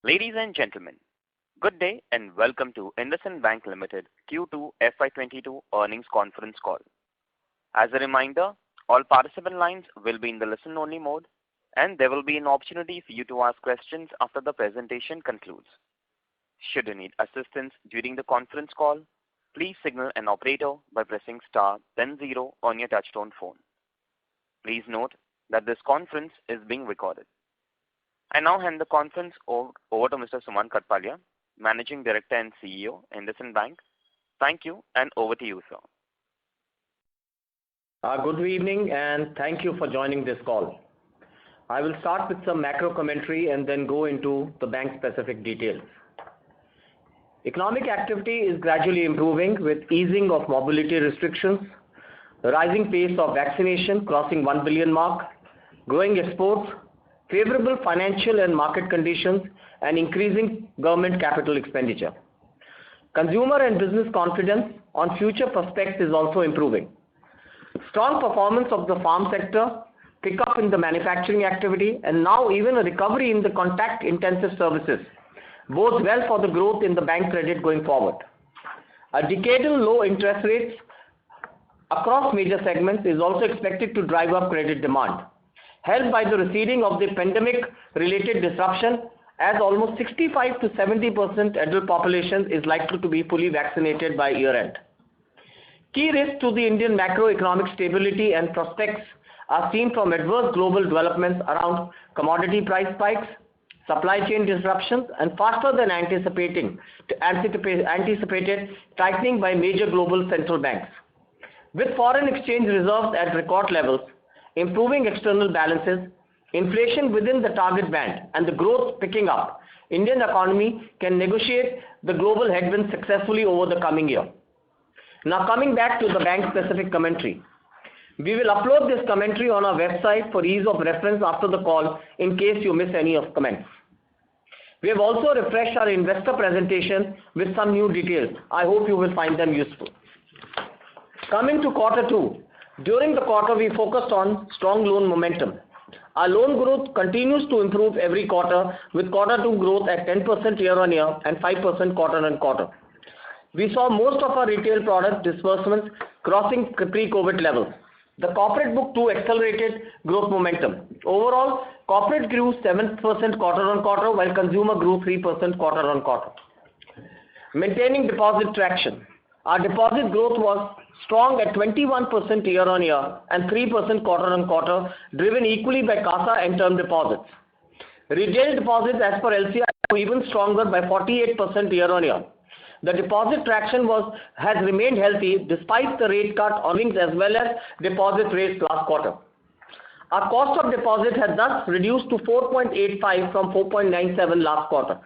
Ladies and gentlemen, good day and welcome to IndusInd Bank Limited Q2 FY22 earnings conference call. As a reminder, all participant lines will be in the listen-only mode, and there will be an opportunity for you to ask questions after the presentation concludes. Should you need assistance during the conference call, please signal an operator by pressing star then 0 on your touchtone phone. Please note that this conference is being recorded. I now hand the conference over to Mr. Sumant Kathpalia, Managing Director and CEO, IndusInd Bank. Thank you, and over to you, sir. Good evening, and thank you for joining this call. I will start with some macro commentary and then go into the bank-specific details. Economic activity is gradually improving with easing of mobility restrictions, the rising pace of vaccination crossing 1 billion mark, growing exports, favorable financial and market conditions, and increasing government capital expenditure. Consumer and business confidence on future prospects is also improving. Strong performance of the farm sector, pick up in the manufacturing activity, and now even a recovery in the contact-intensive services bodes well for the growth in the bank credit going forward. A decadal low interest rates across major segments is also expected to drive up credit demand, helped by the receding of the pandemic-related disruption, as almost 65 to 70% adult population is likely to be fully vaccinated by year-end. Key risks to the Indian macroeconomic stability and prospects are seen from adverse global developments around commodity price spikes, supply chain disruptions, and faster than anticipated tightening by major global central banks. With foreign exchange reserves at record levels, improving external balances, inflation within the target band, and the growth picking up, Indian economy can negotiate the global headwinds successfully over the coming year. Now coming back to the bank-specific commentary. We will upload this commentary on our website for ease of reference after the call in case you miss any of comments. We have also refreshed our investor presentation with some new details. I hope you will find them useful. Coming to quarter 2. During the quarter, we focused on strong loan momentum. Our loan growth continues to improve every quarter, with quarter 2 growth at 10% year-on-year and 5% quarter-on-quarter. We saw most of our retail product disbursements crossing pre-COVID levels. The corporate book too accelerated growth momentum. Overall, corporate grew 7% quarter-on-quarter, while consumer grew 3% quarter-on-quarter. Maintaining deposit traction. Our deposit growth was strong at 21% year-on-year and 3% quarter-on-quarter, driven equally by CASA and term deposits. Retail deposits as per LCR were even stronger by 48% year-on-year. The deposit traction has remained healthy despite the rate cut earnings as well as deposit rates last quarter. Our cost of deposit has thus reduced to 4.85 from 4.97 last quarter.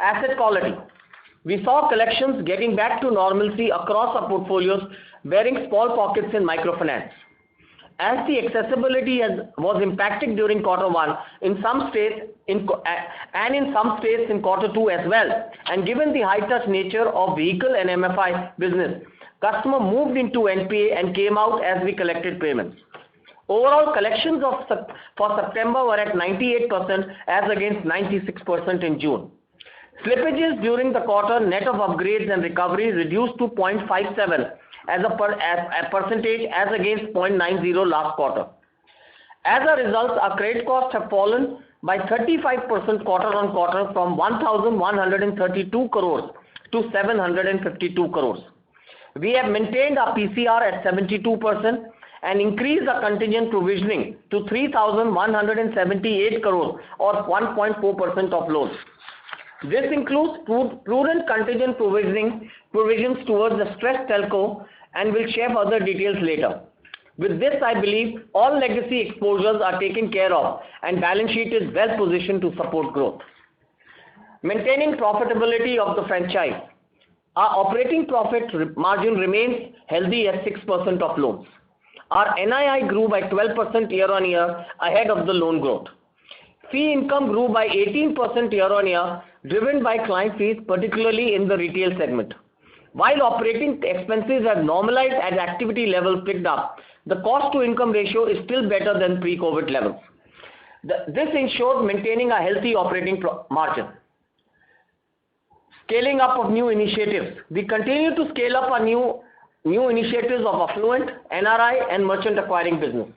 Asset quality. We saw collections getting back to normalcy across our portfolios, bearing small pockets in microfinance. As the accessibility was impacted during quarter 1 in some states in quarter 2 as well, and given the high-touch nature of vehicle and MFI business, customer moved into NPA and came out as we collected payments. Overall collections for September were at 98% as against 96% in June. Slippages during the quarter net of upgrades and recoveries reduced to 0.57 as a percentage as against 0.90 last quarter. As a result, our credit costs have fallen by 35% quarter-on-quarter from 1,132 crores to 752 crores. We have maintained our PCR at 72% and increased our contingent provisioning to 3,178 crores or 1.4% of loans. This includes prudent contingent provisions towards the stressed telco, and will share further details later. With this, I believe all legacy exposures are taken care of and balance sheet is well positioned to support growth. Maintaining profitability of the franchise. Our operating profit margin remains healthy at 6% of loans. Our NII grew by 12% year-on-year ahead of the loan growth. Fee income grew by 18% year-on-year, driven by client fees, particularly in the retail segment. While operating expenses have normalized as activity levels picked up, the cost to income ratio is still better than pre-COVID levels. This ensures maintaining a healthy operating margin. Scaling up of new initiatives. We continue to scale up our new initiatives of affluent, NRI and merchant acquiring business.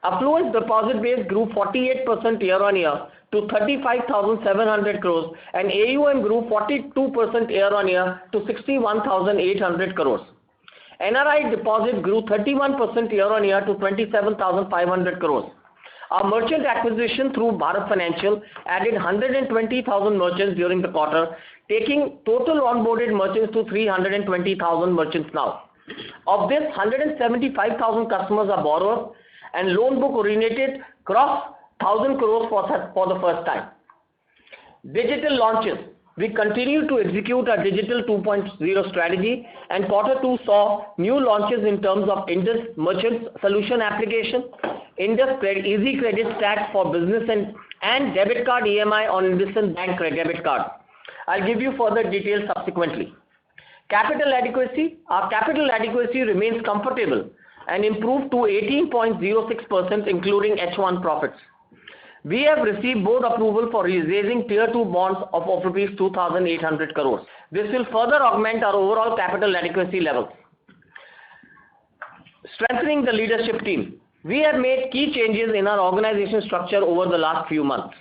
Affluent deposit base grew 48% year-on-year to 35,700 crores and AUM grew 42% year-on-year to 61,800 crores. NRI deposit grew 31% year-on-year to 27,500 crores. Our merchant acquisition through Bharat Financial added 120,000 merchants during the quarter, taking total onboarded merchants to 320,000 merchants now. Of this, 175,000 customers are borrowers and loan book originated crossed 1,000 crores for the first time. Digital launches. We continue to execute our Digital 2.0 strategy, and Q2 saw new launches in terms of Indus Merchant Solution application, Indus Easy Credit Stack for business and debit card EMI on IndusInd Bank debit card. I'll give you further details subsequently. Capital adequacy. Our capital adequacy remains comfortable and improved to 18.06% including H1 profits. We have received board approval for raising Tier 2 bonds of rupees 2,800 crores. This will further augment our overall capital adequacy levels. Strengthening the leadership team. We have made key changes in our organization structure over the last few months.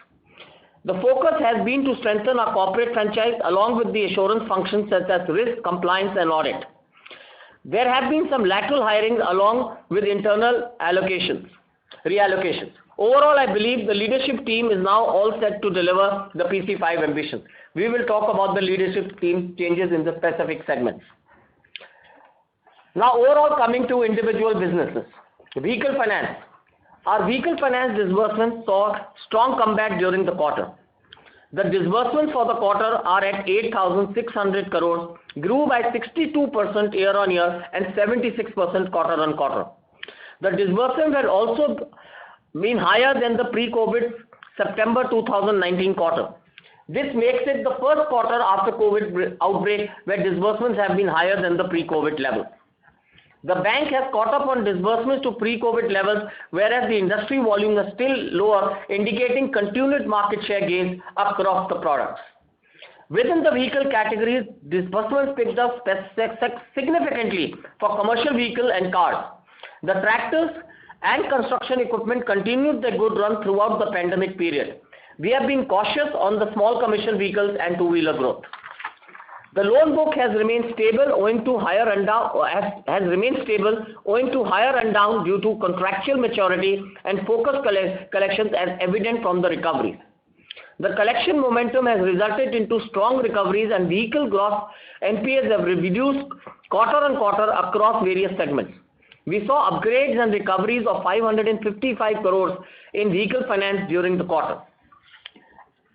The focus has been to strengthen our corporate franchise along with the assurance functions such as risk, compliance and audit. There have been some lateral hirings along with internal reallocations. Overall, I believe the leadership team is now all set to deliver the PC5 ambition. We will talk about the leadership team changes in the specific segments. Now, overall, coming to individual businesses. Vehicle finance. Our vehicle finance disbursements saw strong comeback during the quarter. The disbursements for the quarter are at 8,600 crores, grew by 62% year-on-year and 76% quarter-on-quarter. The disbursements had also been higher than the pre-COVID September 2019 quarter. This makes it the first quarter after COVID outbreak where disbursements have been higher than the pre-COVID level. The bank has caught up on disbursements to pre-COVID levels, whereas the industry volumes are still lower, indicating continued market share gains across the products. Within the vehicle categories, disbursements picked up significantly for commercial vehicle and cars. The tractors and construction equipment continued their good run throughout the pandemic period. We have been cautious on the small commercial vehicles and two-wheeler growth. The loan book has remained stable owing to higher rundown due to contractual maturity and focused collections as evident from the recoveries. The collection momentum has resulted into strong recoveries and vehicle gross NPAs have reduced quarter-on-quarter across various segments. We saw upgrades and recoveries of 555 crores in vehicle finance during the quarter.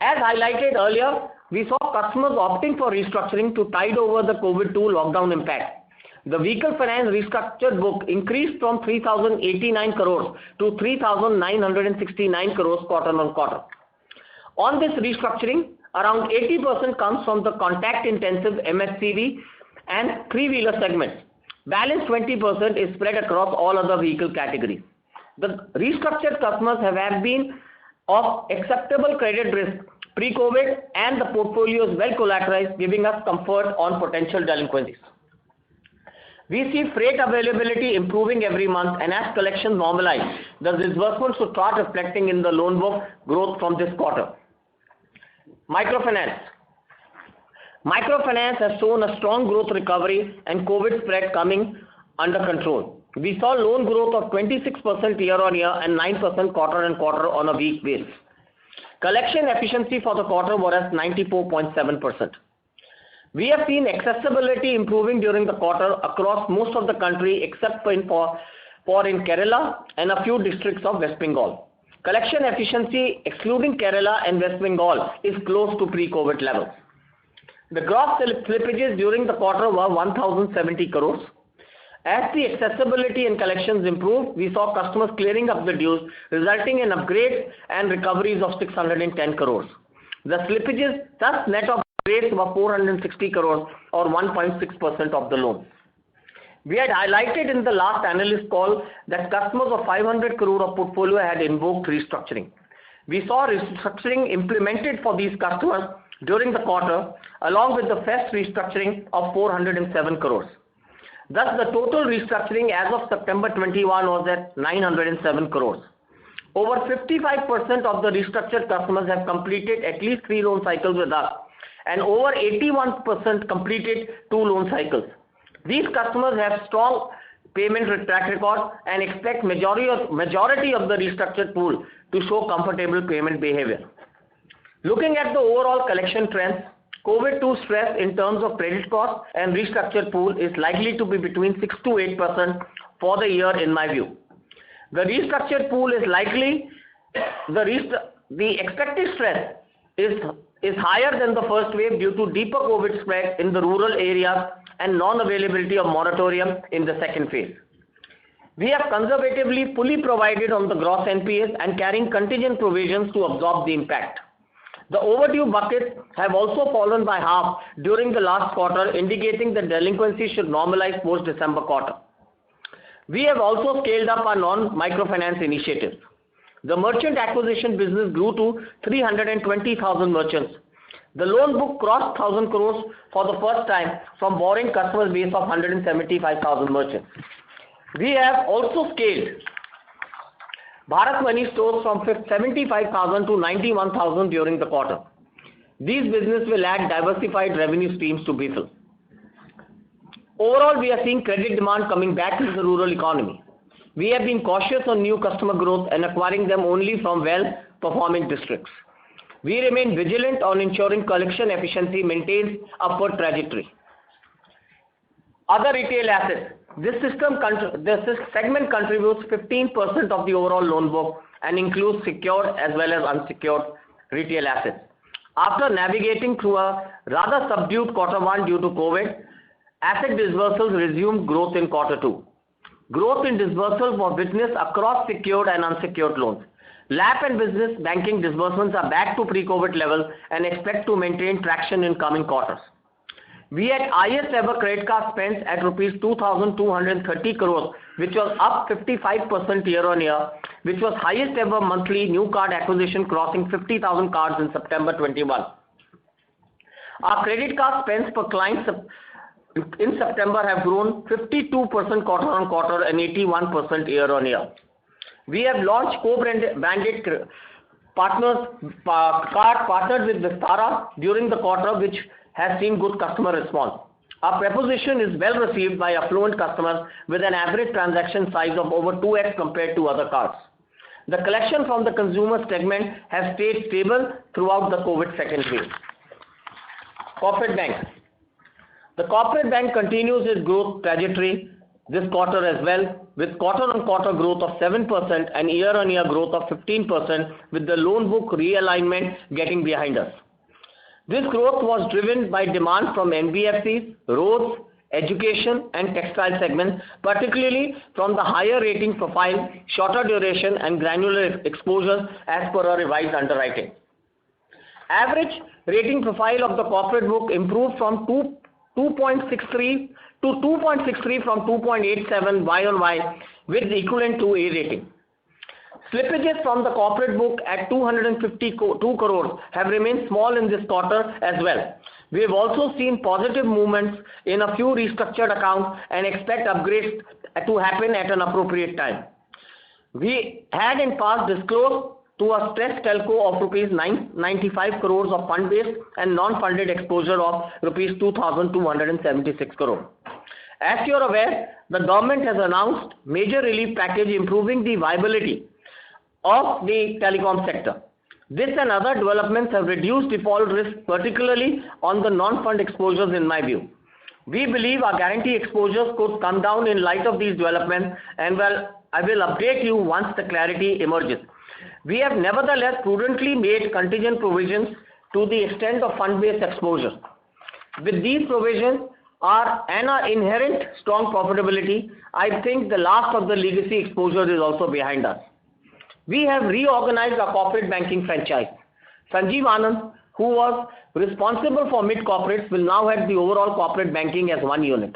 As highlighted earlier, we saw customers opting for restructuring to tide over the COVID-2 lockdown impact. The vehicle finance restructured book increased from 3,089 crores to 3,969 crores quarter-on-quarter. On this restructuring, around 80% comes from the contact-intensive MHCV and three-wheeler segments. Balance 20% is spread across all other vehicle categories. The restructured customers have been of acceptable credit risk pre-COVID and the portfolio is well collateralized, giving us comfort on potential delinquencies. We see freight availability improving every month and as collections normalize, the disbursements should start reflecting in the loan book growth from this quarter. Microfinance. Microfinance has shown a strong growth recovery and COVID spread coming under control. We saw loan growth of 26% year-on-year and 9% quarter-on-quarter on a week basis. Collection efficiency for the quarter was at 94.7%. We have seen accessibility improving during the quarter across most of the country except in Kerala and a few districts of West Bengal. Collection efficiency excluding Kerala and West Bengal is close to pre-COVID levels. The gross slippages during the quarter were 1,070 crores. As the accessibility and collections improved, we saw customers clearing up the dues, resulting in upgrades and recoveries of 610 crores. The slippages, thus net of upgrades, were 460 crores or 1.6% of the loan. We had highlighted in the last analyst call that customers of 500 crore of portfolio had invoked restructuring. We saw restructuring implemented for these customers during the quarter, along with the fresh restructuring of 407 crores. Thus, the total restructuring as of September 21 was at 907 crores. Over 55% of the restructured customers have completed at least 3 loan cycles with us, and over 81% completed 2 loan cycles. These customers have strong payment track record and expect majority of the restructured pool to show comfortable payment behavior. Looking at the overall collection trends, COVID-2 stress in terms of credit cost and restructured pool is likely to be between 6 to 8% for the year in my view. The restructured pool is likely, the expected stress is higher than the first wave due to deeper COVID spread in the rural areas and non-availability of moratorium in the second phase. We have conservatively fully provided on the gross NPAs and carrying contingent provisions to absorb the impact. The overdue buckets have also fallen by half during the last quarter, indicating that delinquency should normalize post-December quarter. We have also scaled up our non-microfinance initiatives. The merchant acquisition business grew to 320,000 merchants. The loan book crossed 1,000 crores for the first time from borrowing customer base of 175,000 merchants. We have also scaled Bharat Money stores from 75,000 to 91,000 during the quarter. These businesses will add diversified revenue streams to BFIL. Overall, we are seeing credit demand coming back in the rural economy. We have been cautious on new customer growth and acquiring them only from well-performing districts. We remain vigilant on ensuring collection efficiency maintains upward trajectory. Other retail assets. This segment contributes 15% of the overall loan book and includes secured as well as unsecured retail assets. After navigating through a rather subdued Q1 due to COVID, asset disbursals resumed growth in Q2. Growth in disbursals was witnessed across secured and unsecured loans. LAP and business banking disbursements are back to pre-COVID levels and expect to maintain traction in coming quarters. We had highest ever credit card spends at rupees 2,230 crores, which was up 55% year-on-year, which was highest ever monthly new card acquisition crossing 50,000 cards in September 21. Our credit card spends per client in September have grown 52% quarter-on-quarter and 81% year-on-year. We have launched co-branded card partnered with Vistara during the quarter, which has seen good customer response. Our proposition is well received by affluent customers with an average transaction size of over 2x compared to other cards. The collection from the consumer segment has stayed stable throughout the COVID second wave. Corporate Bank. The Corporate Bank continues its growth trajectory this quarter as well, with quarter-on-quarter growth of 7% and year-on-year growth of 15%, with the loan book realignment getting behind us. This growth was driven by demand from NBFCs, roads, education and textile segments, particularly from the higher rating profile, shorter duration and granular exposure as per our revised underwriting. Average rating profile of the corporate book improved from 2.63 to 2.63 from 2.87 Y-on-Y, with equivalent to A rating. Slippages from the corporate book at 252 crores have remained small in this quarter as well. We have also seen positive movements in a few restructured accounts and expect upgrades to happen at an appropriate time. We had in past disclosed to a stressed telco of rupees 995 crores of fund-based and non-funded exposure of rupees 2,276 crores. As you are aware, the government has announced major relief package improving the viability of the telecom sector. This and other developments have reduced default risk, particularly on the non-fund exposures in my view. We believe our guarantee exposures could come down in light of these developments, and I will update you once the clarity emerges. We have nevertheless prudently made contingent provisions to the extent of fund-based exposure. With these provisions and our inherent strong profitability, I think the last of the legacy exposure is also behind us. We have reorganized our corporate banking franchise. Sanjeev Anand, who was responsible for mid-corporates, will now head the overall corporate banking as one unit.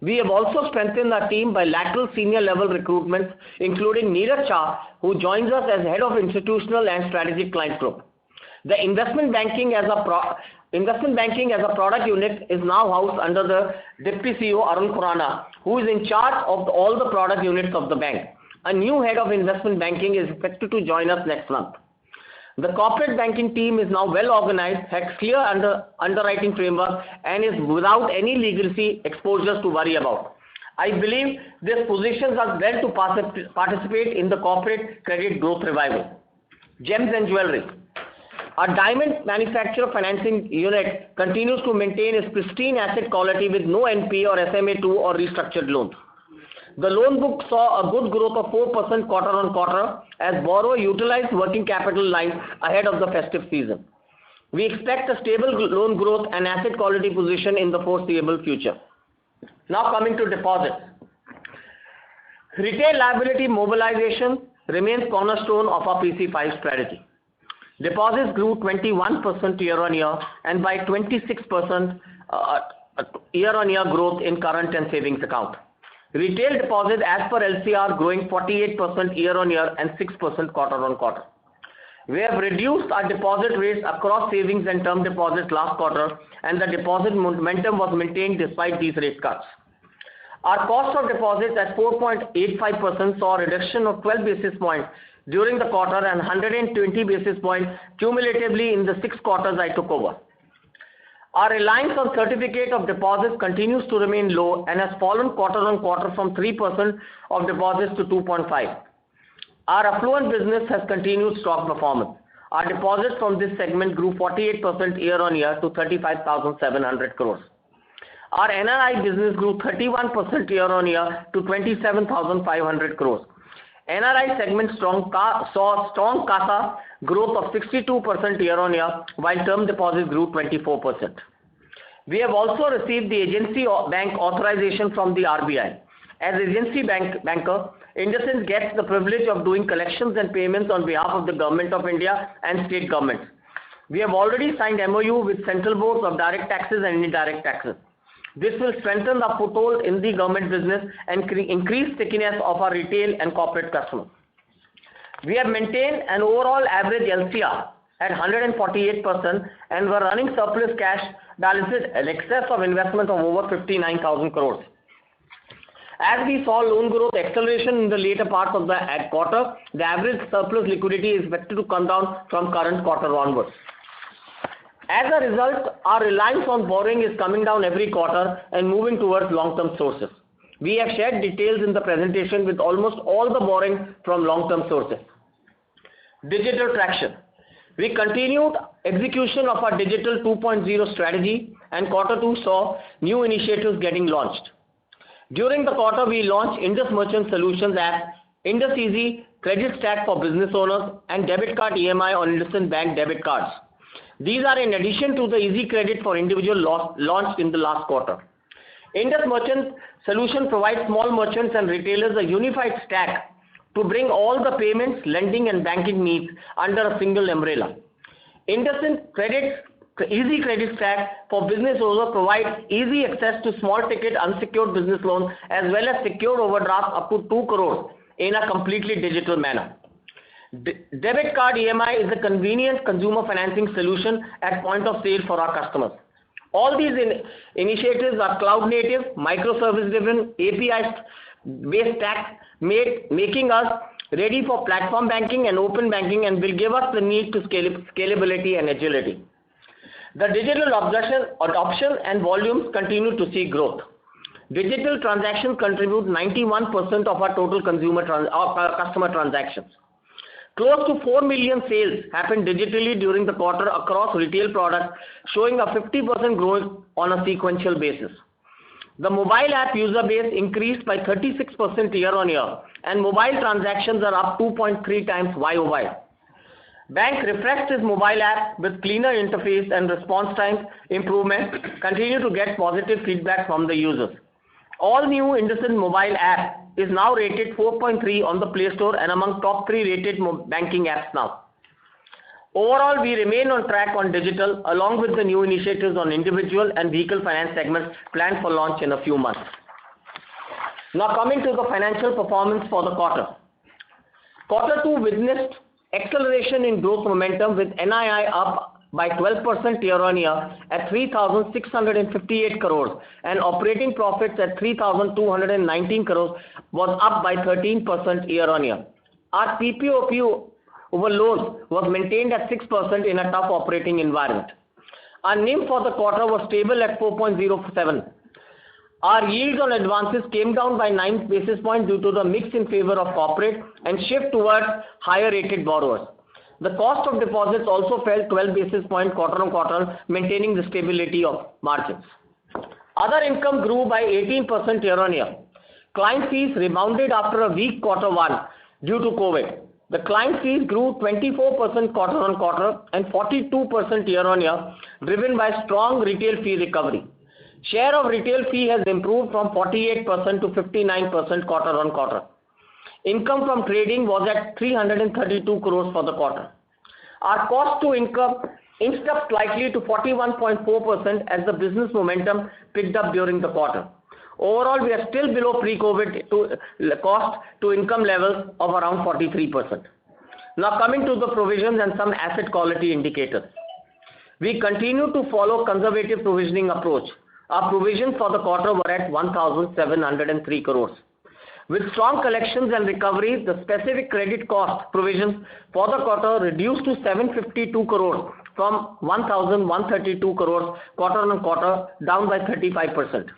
We have also strengthened our team by lateral senior level recruitments, including Neeraj Shah, who joins us as Head of Institutional and Strategic Client Group. The investment banking as a product unit is now housed under the Deputy CEO Arun Khurana, who is in charge of all the product units of the bank. A new head of investment banking is expected to join us next month. The corporate banking team is now well organized, has clear underwriting framework, and is without any legacy exposures to worry about. I believe these positions are well to participate in the corporate credit growth revival. Gems and jewelry. Our diamond manufacturer financing unit continues to maintain its pristine asset quality with no NPA or SMA2 or restructured loans. The loan book saw a good growth of 4% quarter on quarter as borrower utilized working capital lines ahead of the festive season. We expect a stable loan growth and asset quality position in the foreseeable future. Now coming to deposits. Retail liability mobilization remains cornerstone of our PC5 strategy. Deposits grew 21% year-on-year and by 26% year-on-year growth in current and savings account. Retail deposits as per LCR growing 48% year-on-year and 6% quarter-on-quarter. We have reduced our deposit rates across savings and term deposits last quarter, and the deposit momentum was maintained despite these rate cuts. Our cost of deposits at 4.85% saw a reduction of 12 basis points during the quarter and 120 basis points cumulatively in the 6 quarters I took over. Our reliance on certificate of deposits continues to remain low and has fallen quarter on quarter from 3% of deposits to 2.5%. Our affluent business has continued strong performance. Our deposits from this segment grew 48% year-on-year to 35,700 crores. Our NRI business grew 31% year-on-year to 27,500 crores. NRI segment saw strong CASA growth of 62% year-on-year, while term deposits grew 24%. We have also received the agency bank authorization from the RBI. As agency banker, IndusInd gets the privilege of doing collections and payments on behalf of the Government of India and state governments. We have already signed MOU with Central Boards of Direct Taxes and Indirect Taxes. This will strengthen the foothold in the government business and increase stickiness of our retail and corporate customers. We have maintained an overall average LCR at 148% and were running surplus cash balances in excess of investment of over 59,000 crores. As we saw loan growth acceleration in the later parts of the quarter, the average surplus liquidity is expected to come down from current quarter onwards. As a result, our reliance on borrowing is coming down every quarter and moving towards long-term sources. We have shared details in the presentation with almost all the borrowing from long-term sources. Digital traction. We continued execution of our Digital 2.0 strategy, and Q2 saw new initiatives getting launched. During the quarter, we launched Indus Merchant Solutions app, Indus Easy Credit Stack for business owners, and debit card EMI on IndusInd Bank debit cards. These are in addition to the Easy Credit for individual launched in the last quarter. Indus Merchant Solution provides small merchants and retailers a unified stack to bring all the payments, lending and banking needs under a single umbrella. IndusInd Easy Credit Stack for business owners provides easy access to small ticket unsecured business loans as well as secured overdraft up to 2 crores in a completely digital manner. Debit card EMI is a convenient consumer financing solution at point of sale for our customers. All these initiatives are cloud native, microservice driven, API based stack making us ready for platform banking and open banking and will give us the need to scalability and agility. The digital adoption and volumes continue to see growth. Digital transactions contribute 91% of our total customer transactions. Close to 4 million sales happened digitally during the quarter across retail products, showing a 50% growth on a sequential basis. The mobile app user base increased by 36% year-on-year, and mobile transactions are up 2.3 times YOY. Bank refreshed its mobile app with cleaner interface and response time improvement, continue to get positive feedback from the users. All new IndusInd mobile app is now rated 4.3 on the Play Store and among top 3 rated banking apps now. Overall, we remain on track on digital along with the new initiatives on individual and vehicle finance segments planned for launch in a few months. Now coming to the financial performance for the quarter. Quarter 2 witnessed acceleration in growth momentum with NII up by 12% year-on-year at 3,658 crores and operating profits at 3,219 crores was up by 13% year-on-year. Our PPOP over loans was maintained at 6% in a tough operating environment. Our NIM for the quarter was stable at 4.07. Our yields on advances came down by 9 basis points due to the mix in favor of corporate and shift towards higher rated borrowers. The cost of deposits also fell 12 basis points quarter on quarter, maintaining the stability of margins. Other income grew by 18% year-on-year. Client fees rebounded after a weak quarter 1 due to COVID. The client fees grew 24% quarter on quarter and 42% year-on-year, driven by strong retail fee recovery. Share of retail fee has improved from 48% to 59% quarter on quarter. Income from trading was at 332 crores for the quarter. Our cost to income inched up slightly to 41.4% as the business momentum picked up during the quarter. Overall, we are still below pre-COVID cost to income levels of around 43%. Now coming to the provisions and some asset quality indicators. We continue to follow conservative provisioning approach. Our provisions for the quarter were at 1,703 crores. With strong collections and recoveries, the specific credit cost provisions for the quarter reduced to 752 crores from 1,132 crores quarter on quarter, down by 35%.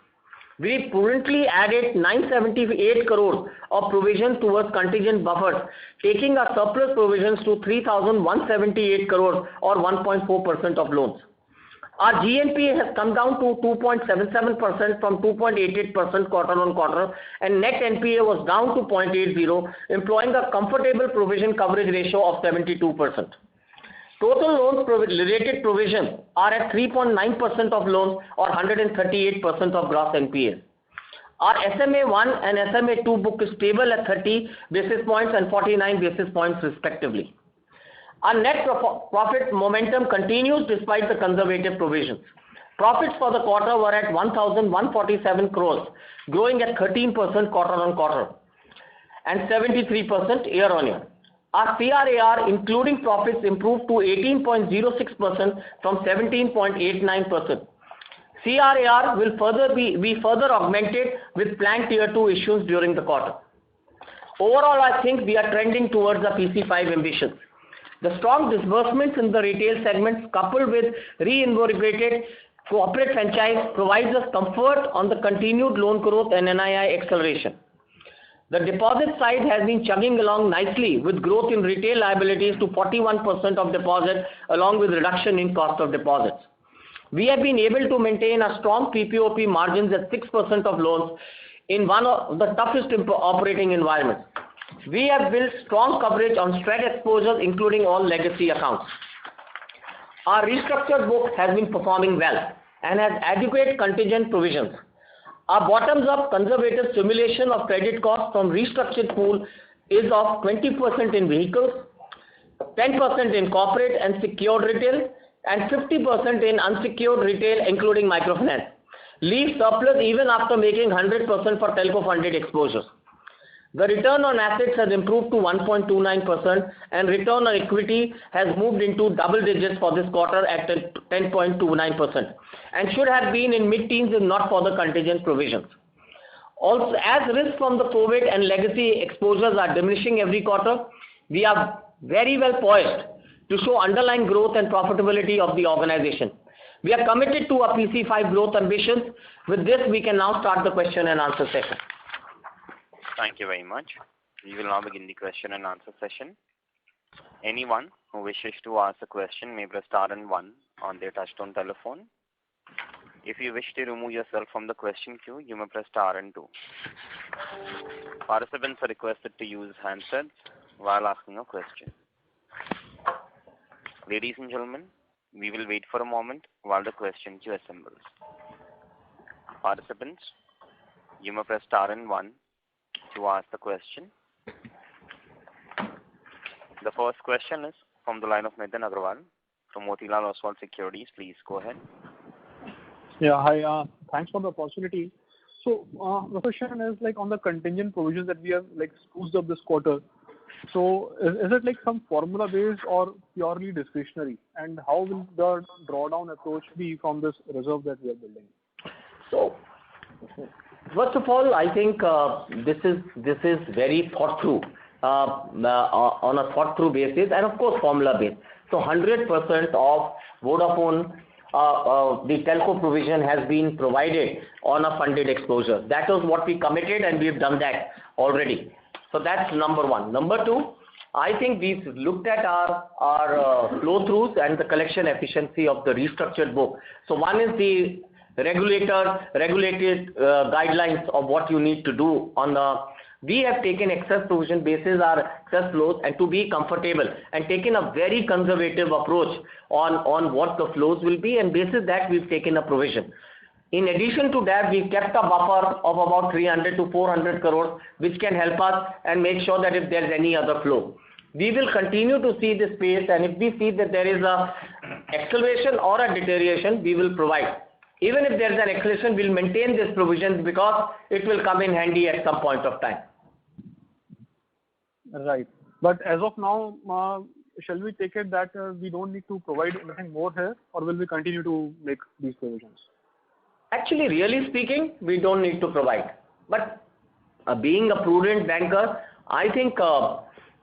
We prudently added 978 crores of provision towards contingent buffers, taking our surplus provisions to 3,178 crores or 1.4% of loans. Our GNPA has come down to 2.77% from 2.88% quarter on quarter, and net NPA was down to 0.80, employing a comfortable provision coverage ratio of 72%. Total loans related provisions are at 3.9% of loans or 138% of gross NPA. Our SMA1 and SMA2 book is stable at 30 basis points and 49 basis points respectively. Our net profit momentum continues despite the conservative provisions. Profits for the quarter were at 1,147 crores, growing at 13% quarter on quarter and 73% year on year. Our CRAR including profits improved to 18.06% from 17.89%. CRAR will be further augmented with planned tier 2 issues during the quarter. Overall, I think we are trending towards the PC5 ambitions. The strong disbursements in the retail segments coupled with reinvigorated corporate franchise provides us comfort on the continued loan growth and NII acceleration. The deposit side has been chugging along nicely with growth in retail liabilities to 41% of deposits along with reduction in cost of deposits. We have been able to maintain a strong PPOP margins at 6% of loans in one of the toughest operating environments. We have built strong coverage on stress exposures including all legacy accounts. Our restructured book has been performing well and has adequate contingent provisions. Our bottoms-up conservative simulation of credit costs from restructured pool is of 20% in vehicles, 10% in corporate and secured retail, and 50% in unsecured retail including microfinance. Leave surplus even after making 100% for telco funded exposures. The return on assets has improved to 1.29% and return on equity has moved into double digits for this quarter at 10.29% and should have been in mid-teens if not for the contingent provisions. Also, as risks from the COVID and legacy exposures are diminishing every quarter, we are very well poised to show underlying growth and profitability of the organization. We are committed to our PC5 growth ambitions. With this, we can now start the question and answer session. Thank you very much. We will now begin the question and answer session. Anyone who wishes to ask a question may press star and 1 on their touchtone telephone. If you wish to remove yourself from the question queue, you may press star and 2. Participants are requested to use handsets while asking a question. Ladies and gentlemen, we will wait for a moment while the question queue assembles. Participants, you may press star and 1 to ask the question. The first question is from the line of Nitin Aggarwal from Motilal Oswal Securities. Please go ahead. Yeah, hi. Thanks for the opportunity. So the question is like on the contingent provisions that we have like spruced up this quarter. So is it like some formula based or purely discretionary? And how will the drawdown approach be from this reserve that we are building? So, first of all, I think this is very thought through on a thought through basis, and of course formula based. So 100% of Vodafone the telco provision has been provided on a funded exposure. That was what we committed, and we have done that already. So that's number one. Number two, I think we've looked at our flow-throughs and the collection efficiency of the restructured book. So one is the regulated guidelines of what you need to do on the. We have taken excess provision basis our excess flows and to be comfortable and taken a very conservative approach on what the flows will be, and basis that we've taken a provision. In addition to that, we've kept a buffer of about 300 to 400 crores, which can help us and make sure that if there's any other flow. We will continue to see this space, and if we see that there is a acceleration or a deterioration, we will provide. Even if there's an acceleration, we'll maintain this provision because it will come in handy at some point of time. Right. But as of now, shall we take it that we don't need to provide anything more here, or will we continue to make these provisions? Actually, really speaking, we don't need to provide. But being a prudent banker, I think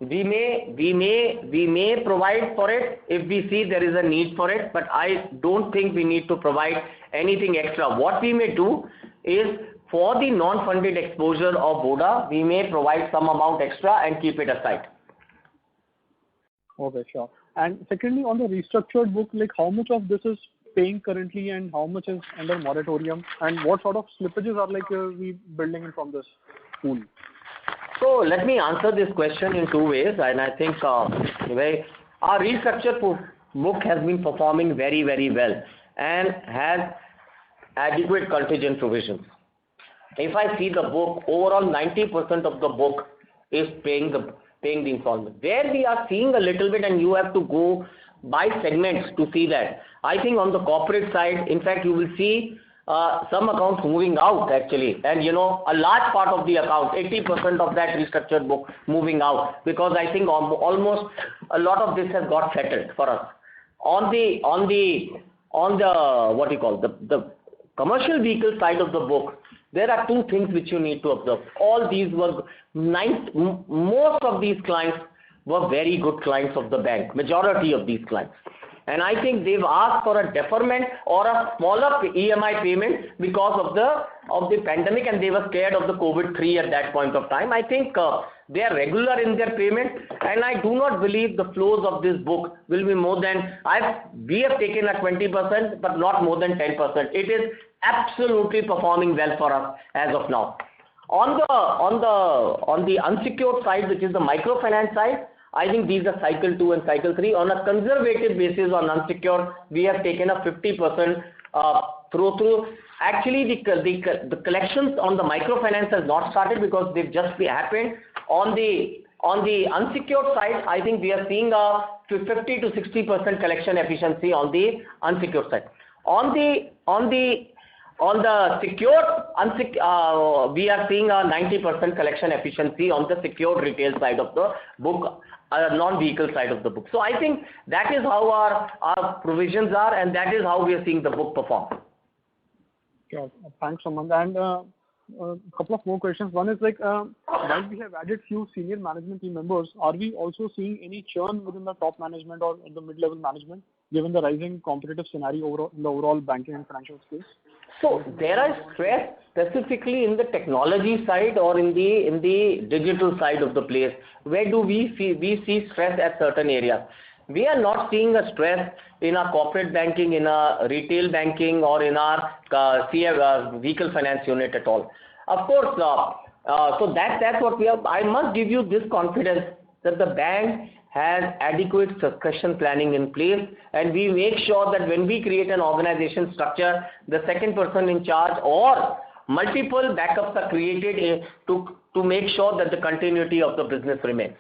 we may provide for it if we see there is a need for it. But I don't think we need to provide anything extra. What we may do is for the non-funded exposure of Voda, we may provide some amount extra and keep it aside. Okay, sure. And secondly, on the restructured book, like how much of this is paying currently and how much is under moratorium, and what sort of slippages are like we building in from this pool? So let me answer this question in two ways, and I think our restructured book has been performing very, very well and has adequate contingent provisions. If I see the book, overall 90% of the book is paying the installment. Where we are seeing a little bit, and you have to go by segments to see that. I think on the corporate side, in fact, you will see some accounts moving out actually, and a large part of the account, 80% of that restructured book moving out, because I think almost a lot of this has got settled for us. On the what you call the commercial vehicle side of the book, there are two things which you need to observe. All these were most of these clients were very good clients of the bank, majority of these clients. And I think they've asked for a deferment or a smaller EMI payment because of the pandemic, and they were scared of the COVID-3 at that point of time. I think they are regular in their payment, and I do not believe the flows of this book will be more than, we have taken a 20%, but not more than 10%. It is absolutely performing well for us as of now. On the unsecured side, which is the microfinance side, I think these are cycle 2 and cycle 3. On a conservative basis on unsecured, we have taken a 50% through. Actually, the collections on the microfinance has not started because they've just happened. On the unsecured side, I think we are seeing a 50 to 60% collection efficiency on the unsecured side. On the secured, we are seeing a 90% collection efficiency on the secured retail side of the book, non-vehicle side of the book. So I think that is how our provisions are, and that is how we are seeing the book perform. Sure. Thanks, Sumant. And a couple of more questions. One is like, while we have added few senior management team members, are we also seeing any churn within the top management or in the mid-level management, given the rising competitive scenario in the overall banking and financial space? So there are stress specifically in the technology side or in the digital side of the place. Where do we see stress at certain areas? We are not seeing a stress in our corporate banking, in our retail banking, or in our vehicle finance unit at all. Of course, so that's what we have. I must give you this confidence that the bank has adequate succession planning in place, and we make sure that when we create an organization structure, the second person in charge or multiple backups are created to make sure that the continuity of the business remains.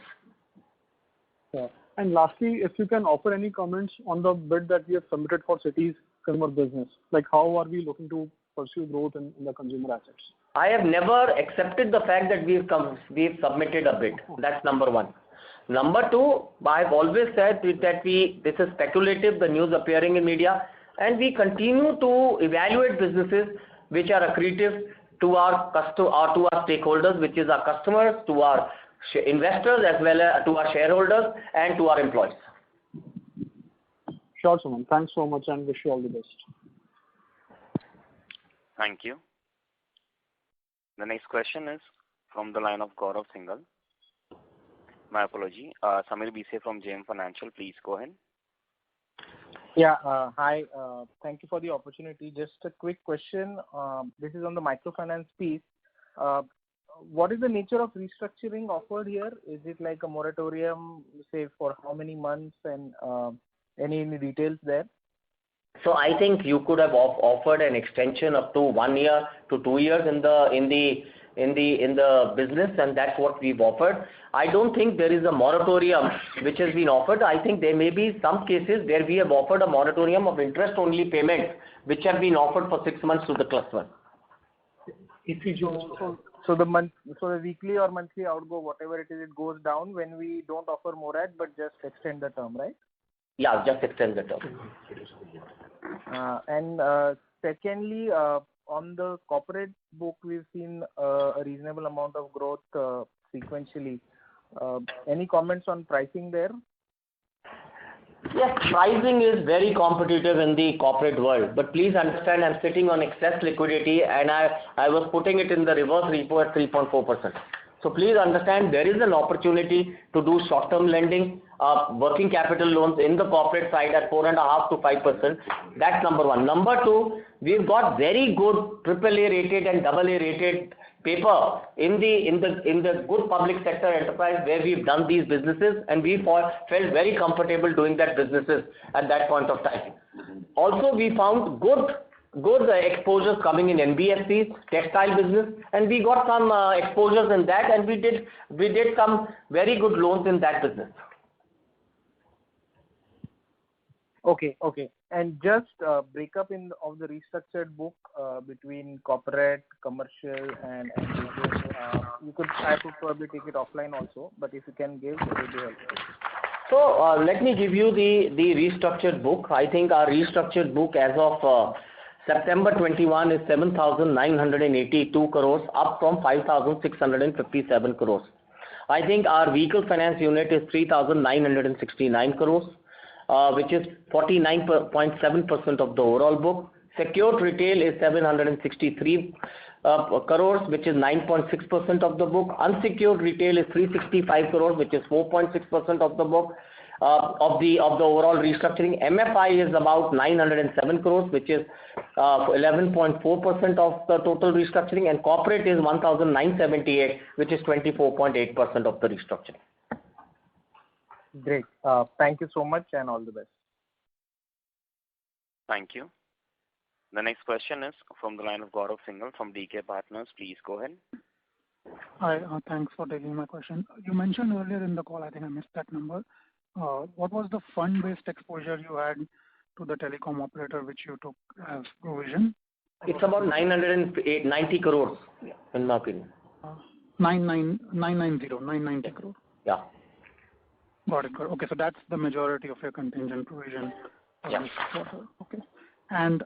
Yeah. And lastly, if you can offer any comments on the bid that we have submitted for Citi's consumer business, like how are we looking to pursue growth in the consumer assets? I have never accepted the fact that we've submitted a bid. That's number one. Number two, I've always said that this is speculative, the news appearing in media, and we continue to evaluate businesses which are accretive to our stakeholders, which is our customers, to our investors, as well as to our shareholders and to our employees. Sure, Sumant. Thanks so much and wish you all the best. Thank you. The next question is from the line of Gaurav Singhal. My apology. Samir Bhise from JM Financial. Please go ahead. Yeah. Hi. Thank you for the opportunity. Just a quick question. This is on the microfinance piece. What is the nature of restructuring offered here? Is it like a moratorium, say, for how many months, and any details there? So I think you could have offered an extension up to 1 year to 2 years in the business, and that's what we've offered. I don't think there is a moratorium which has been offered. I think there may be some cases where we have offered a moratorium of interest-only payments, which have been offered for 6 months to the customer. So the weekly or monthly outgo, whatever it is, it goes down when we don't offer morat, but just extend the term, right? Yeah, just extend the term. And secondly, on the corporate book, we've seen a reasonable amount of growth sequentially. Any comments on pricing there? Yes, pricing is very competitive in the corporate world. But please understand, I'm sitting on excess liquidity, and I was putting it in the reverse repo at 3.4%. So please understand, there is an opportunity to do short-term lending, working capital loans in the corporate side at 4.5% to 5%. That's number one. Number two, we've got very good AAA rated and AA rated paper in the good public sector enterprise where we've done these businesses, and we felt very comfortable doing that businesses at that point of time. Also, we found good exposures coming in NBFCs, textile business, and we got some exposures in that, and we did some very good loans in that business. Okay. And just breakup of the restructured book between corporate, commercial, and business. I could probably take it offline also, but if you can give, it would be helpful. So let me give you the restructured book. I think our restructured book as of September 21 is 7,982 crores, up from 5,657 crores. I think our vehicle finance unit is 3,969 crores, which is 49.7% of the overall book. Secured retail is 763 crores, which is 9.6% of the book. Unsecured retail is 365 crores, which is 4.6% of the book. Of the overall restructuring. MFI is about 907 crores, which is 11.4% of the total restructuring, and corporate is 1,978, which is 24.8% of the restructuring. Great. Thank you so much, and all the best. Thank you. The next question is from the line of Gaurav Singhal from DK Partners. Please go ahead. Hi, thanks for taking my question. You mentioned earlier in the call, I think I missed that number. What was the fund-based exposure you had to the telecom operator which you took as provision? It's about 990 crores, in my opinion. 990 crores. Yeah. Got it. Okay, so that's the majority of your contingent provision. Yeah. Okay. And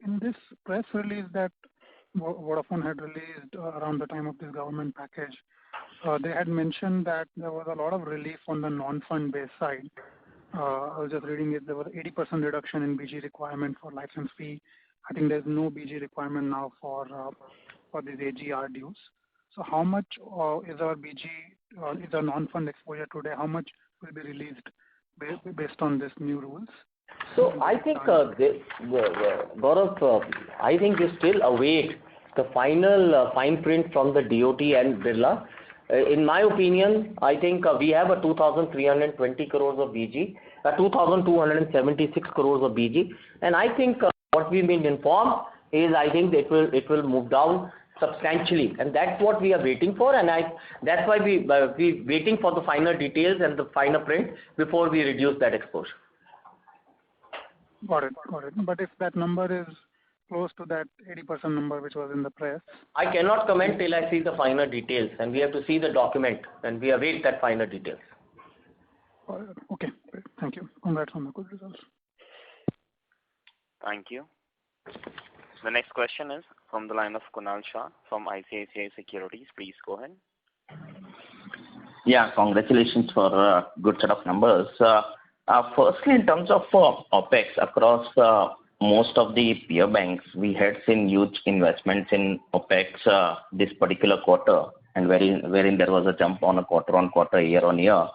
in this press release that Vodafone had released around the time of this government package, they had mentioned that there was a lot of relief on the non-fund based side. I was just reading it. There was 80% reduction in BG requirement for license fee. I think there's no BG requirement now for these AGR dues. So how much is our BG, is our non-fund exposure today? How much will be released based on these new rules? So I think, Gaurav, I think we still await the final fine print from the DOT and Birla. In my opinion, I think we have a 2,320 crores of BG, 2,276 crores of BG, and I think what we've been informed is I think it will move down substantially, and that's what we are waiting for, and that's why we waiting for the final details and the final print before we reduce that exposure. Got it. But if that number is close to that 80% number which was in the press. I cannot comment till I see the finer details, and we have to see the document, and we await that finer details. Okay, great. Thank you. Congrats on the good results. Thank you. The next question is from the line of Kunal Shah from ICICI Securities. Please go ahead. Yeah, congratulations for a good set of numbers. Firstly, in terms of OPEX across most of the peer banks, we had seen huge investments in OPEX this particular quarter, and wherein there was a jump on a quarter-on-quarter, year-on-year.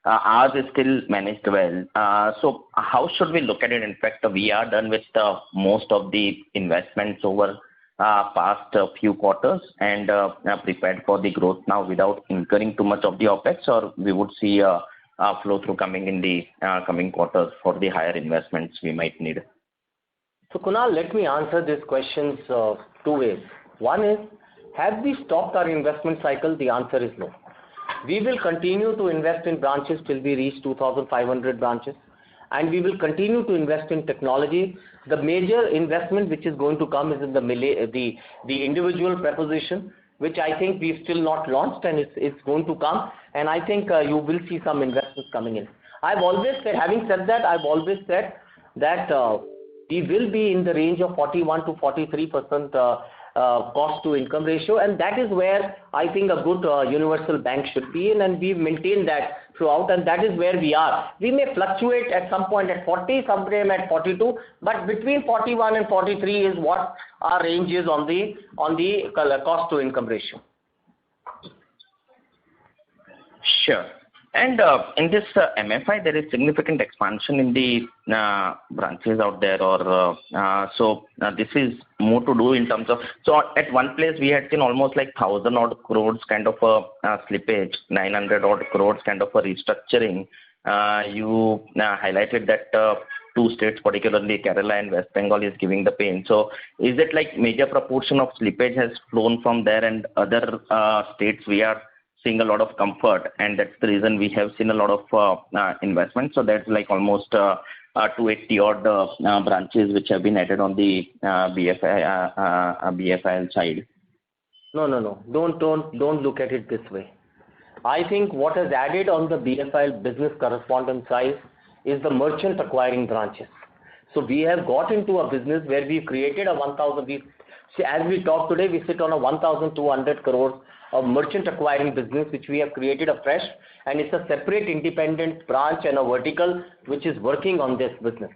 Ours is still managed well. So how should we look at it? In fact, we are done with most of the investments over past few quarters and prepared for the growth now without incurring too much of the OPEX, or we would see a flow through coming in the coming quarters for the higher investments we might need. So Kunal, let me answer these questions two ways. One is, have we stopped our investment cycle? The answer is no. We will continue to invest in branches till we reach 2,500 branches, and we will continue to invest in technology. The major investment which is going to come is in the individual proposition, which I think we've still not launched, and it's going to come, and I think you will see some investments coming in. I've always said, having said that, that we will be in the range of 41 to 43% cost to income ratio, and that is where I think a good universal bank should be in, and we've maintained that throughout, and that is where we are. We may fluctuate at some point at 40, sometime at 42, but between 41 and 43 is what our range is on the cost to income ratio. Sure. And in this MFI, there is significant expansion in the branches out there, or so this is more to do in terms of, so at one place we had seen almost like 1,000 odd crores kind of a slippage, 900 odd crores kind of a restructuring. You highlighted that two states, particularly Kerala and West Bengal, is giving the pain. So is it like major proportion of slippage has flown from there, and other states we are seeing a lot of comfort, and that's the reason we have seen a lot of investment? So that's like almost 280 odd branches which have been added on the BFIL side. No. Don't look at it this way. I think what has added on the BFIL business correspondent side is the merchant acquiring branches. So we have got into a business where we've created a 1,000. As we talk today, we sit on a 1,200 crores of merchant acquiring business which we have created afresh, and it's a separate independent branch and a vertical which is working on this business.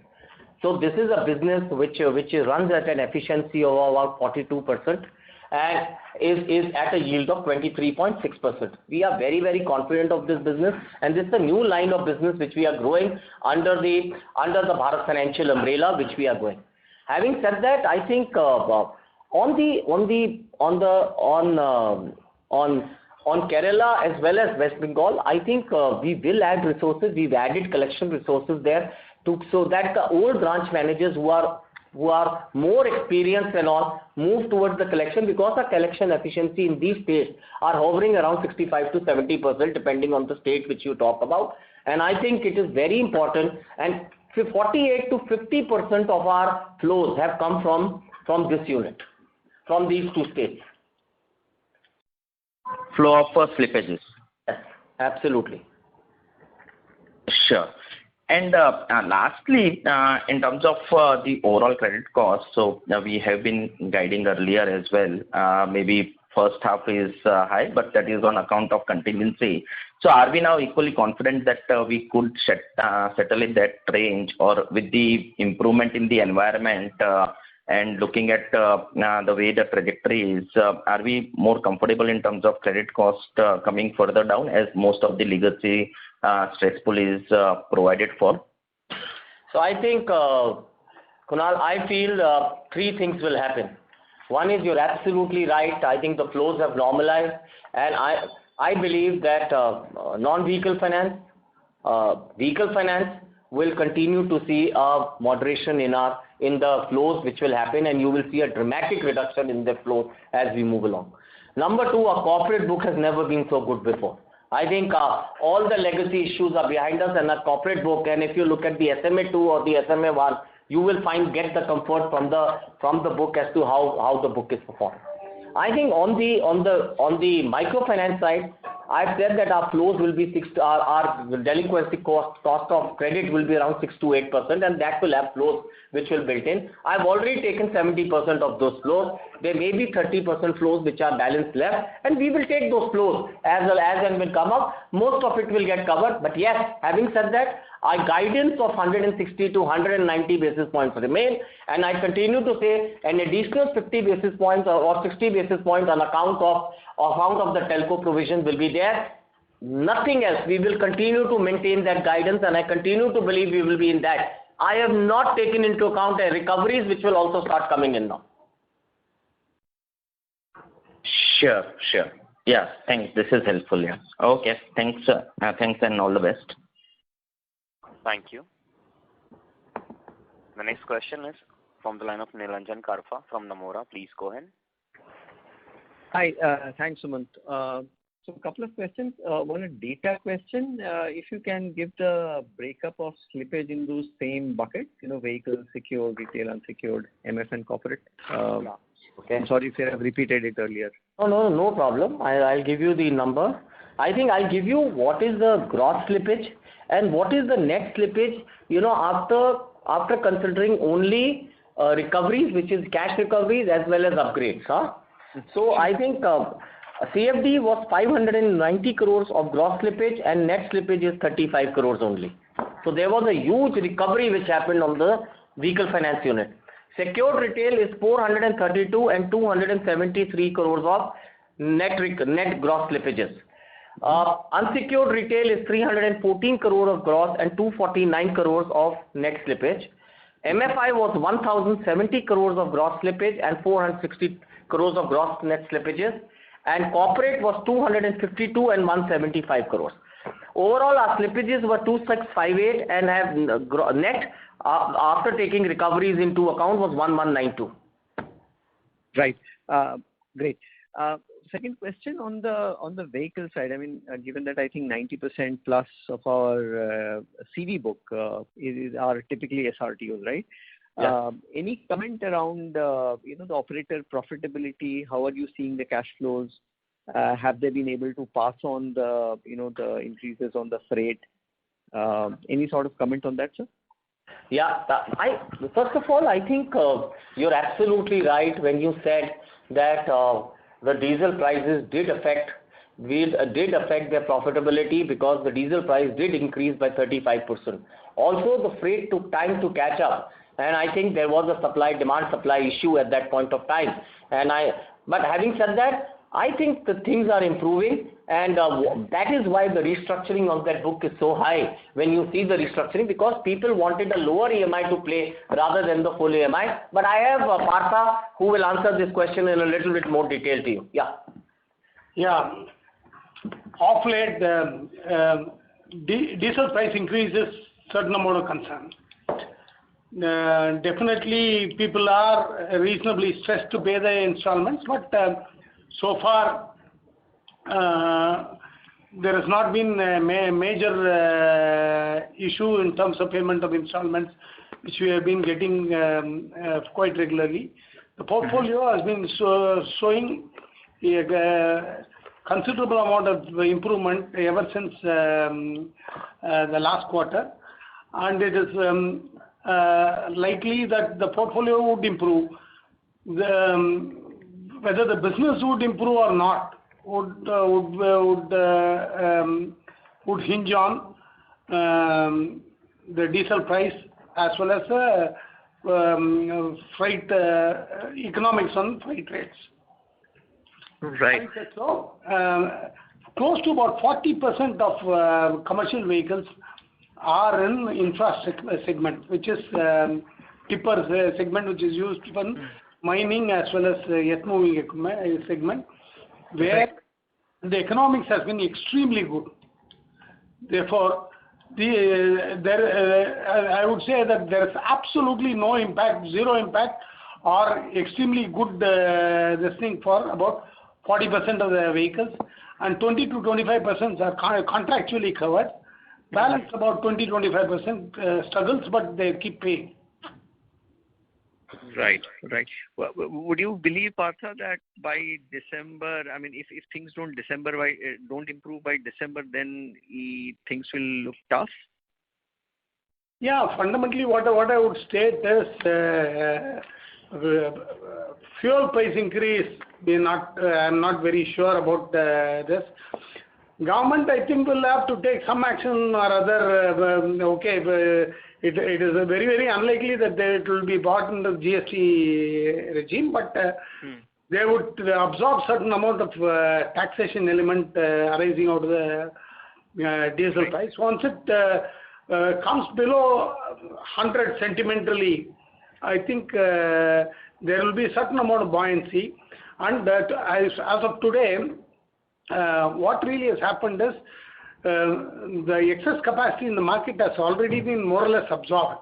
So this is a business which runs at an efficiency of about 42% and is at a yield of 23.6%. We are very, very confident of this business, and this is a new line of business which we are growing under the Bharat Financial umbrella which we are going. Having said that, I think on Kerala as well as West Bengal, I think we will add resources. We've added collection resources there so that the old branch managers who are more experienced and all move towards the collection, because our collection efficiency in these states are hovering around 65 to 70% depending on the state which you talk about. And I think it is very important, and 48 to 50% of our flows have come from this unit, from these two states. Flow of slippages. Yes, absolutely. Sure. And lastly, in terms of the overall credit cost, so we have been guiding earlier as well. Maybe first half is high, but that is on account of contingency. So are we now equally confident that we could settle in that range, or with the improvement in the environment and looking at the way the trajectory is, are we more comfortable in terms of credit cost coming further down as most of the legacy stress pool is provided for? So I think, Kunal, I feel three things will happen. One is, you're absolutely right. I think the flows have normalized, and I believe that non-vehicle finance, vehicle finance will continue to see a moderation in the flows which will happen, and you will see a dramatic reduction in the flows as we move along. Number two, our corporate book has never been so good before. I think all the legacy issues are behind us, and our corporate book, and if you look at the SMA2 or the SMA1, you will get the comfort from the book as to how the book is performed. I think on the microfinance side, I've said that our flows will be our delinquency cost of credit will be around 6 to 8%, and that will have flows which will built in. I've already taken 70% of those flows. There may be 30% flows which are balanced left, and we will take those flows as well as and will come up. Most of it will get covered. But yes, having said that, our guidance of 160 to 190 basis points remain, and I continue to say an additional 50 basis points or 60 basis points on account of the telco provision will be there. Nothing else. We will continue to maintain that guidance, and I continue to believe we will be in that. I have not taken into account recoveries which will also start coming in now. Sure. Yeah, thanks. This is helpful. Yeah. Okay. Thanks. Thanks and all the best. Thank you. The next question is from the line of Nilanjan Karfa from Nomura. Please go ahead. Hi. Thanks, Sumant. So a couple of questions. One, a data question. If you can give the breakup of slippage in those same buckets, vehicle, secured, retail, unsecured, MF and corporate. Okay. I'm sorry if I have repeated it earlier. No problem. I'll give you the number. I think I'll give you what is the gross slippage and what is the net slippage, after considering only recoveries, which is cash recoveries as well as upgrades. So I think CFD was 590 crores of gross slippage and net slippage is 35 crores only. So there was a huge recovery which happened on the vehicle finance unit. Secured retail is 432 and 273 crores of net gross slippages. Unsecured retail is 314 crore of gross and 249 crores of net slippage. MFI was 1070 crores of gross slippage and 460 crores of gross net slippages, and corporate was 252 and 175 crores. Overall, our slippages were 2658 and have net after taking recoveries into account was 1192. Right. Great. Second question on the vehicle side. I mean, given that I think 90% plus of our CV book are typically SRTOs, right? Yeah. Any comment around the operator profitability? How are you seeing the cash flows? Have they been able to pass on the increases on the freight? Any sort of comment on that, sir? Yeah. First of all, I think you're absolutely right when you said that the diesel prices did affect their profitability because the diesel price did increase by 35%. Also, the freight took time to catch up, and I think there was a demand supply issue at that point of time. But having said that, I think the things are improving, and that is why the restructuring of that book is so high when you see the restructuring, because people wanted a lower EMI to play rather than the full EMI. But I have Partha who will answer this question in a little bit more detail to you. Yeah. Yeah. Of late, diesel price increases certain amount of concern. Definitely, people are reasonably stressed to pay the installments, but so far, there has not been a major issue in terms of payment of installments, which we have been getting quite regularly. The portfolio has been showing a considerable amount of improvement ever since the last quarter, and it is likely that the portfolio would improve. Whether the business would improve or not would hinge on the diesel price as well as freight economics on freight rates. Right. So, close to about 40% of commercial vehicles are in infrastructure segment, which is tipper segment, which is used for mining as well as earth moving segment, where the economics has been extremely good. Therefore, I would say that there is absolutely no impact, zero impact, or extremely good this thing for about 40% of the vehicles, and 20 to 25% are contractually covered. Balance about 20-25% struggles, but they keep paying. Right. Would you believe, Partha, that by December, I mean, if things don't improve by December, then things will look tough? Yeah, fundamentally, what I would state is fuel price increase. I'm not very sure about this. Government, I think, will have to take some action or other. It is very, very unlikely that it will be bought in the GST regime, but they would absorb certain amount of taxation element arising out of the diesel price. Once it comes below 100 sentimentally, I think there will be a certain amount of buoyancy. And that as of today, what really has happened is the excess capacity in the market has already been more or less absorbed.